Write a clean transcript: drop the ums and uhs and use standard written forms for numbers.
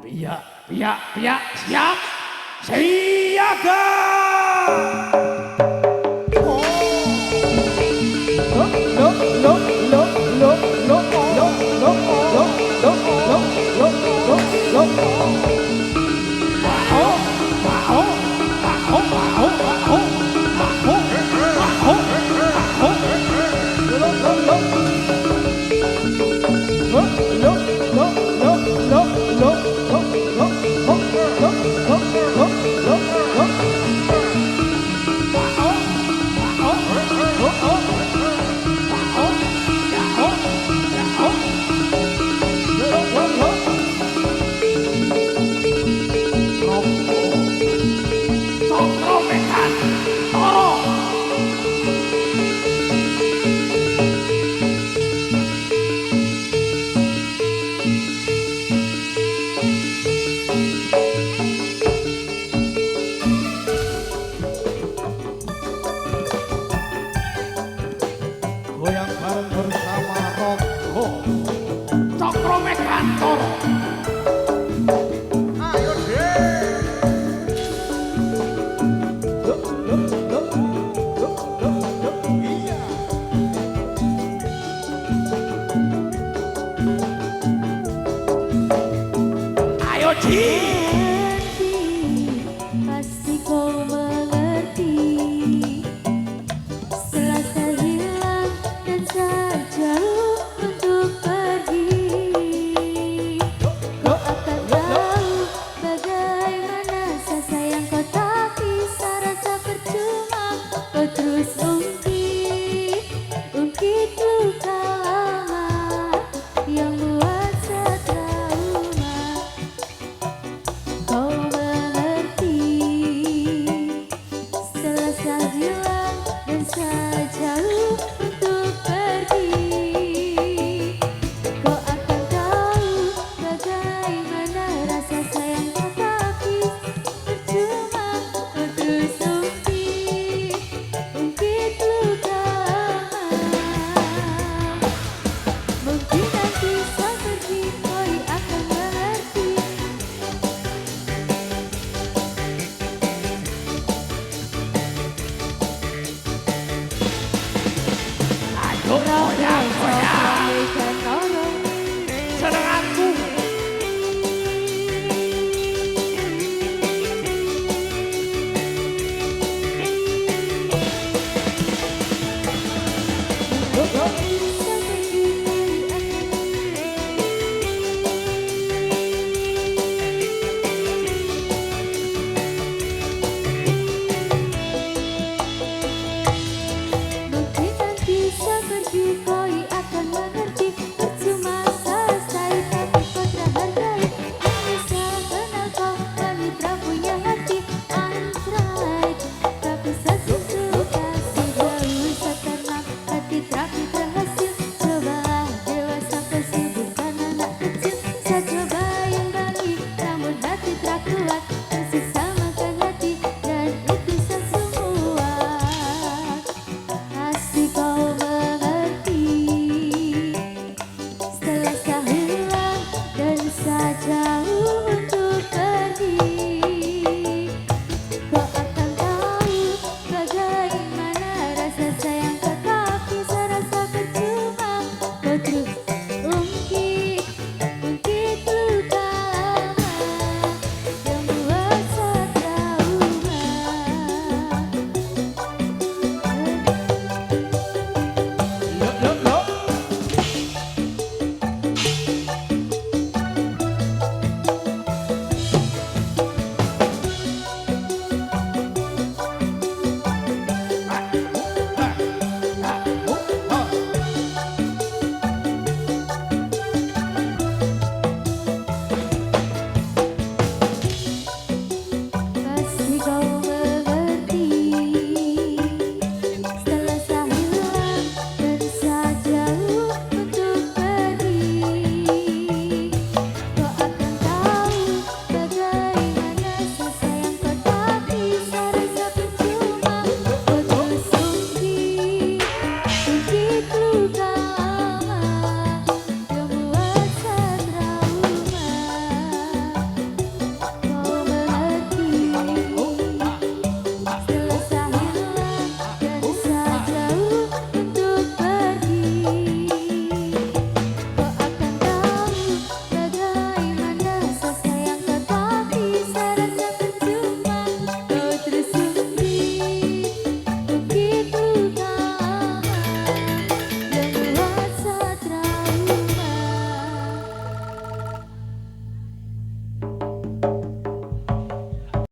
Pihak siap siaga. Goyang bareng bersama Rokko Cokro Megantoro. Ayo deh. Iya. Ayo Ji. Pasti kau mengerti. Selasa hilang dan saat jauh untuk pergi. Kau akan tahu bagaimana rasa sayang kau tak bisa rasa percuma. Kau terus ungkit luka lama yang buat setrauma. Kau mengerti. Setelah saat hilang dan saat jauh untuk pergi. Kau akan tahu bagaimana rasa sayang kau tapi percuma. Kau terus ungkit luka lama. Mungkin nanti saat pergi kau akan mengerti. Ayo goyang senenganku. Mungkin nanti saat pergi kau akan mengerti. Percuma selesai tapi kau tak hargai. Tak bisa kenal kau wanita punya hati. I'm right, tapi sesuka sejauh setenang hati terapi berhasil. Cobalah dewasa kau sibukkan anak kecil. Satu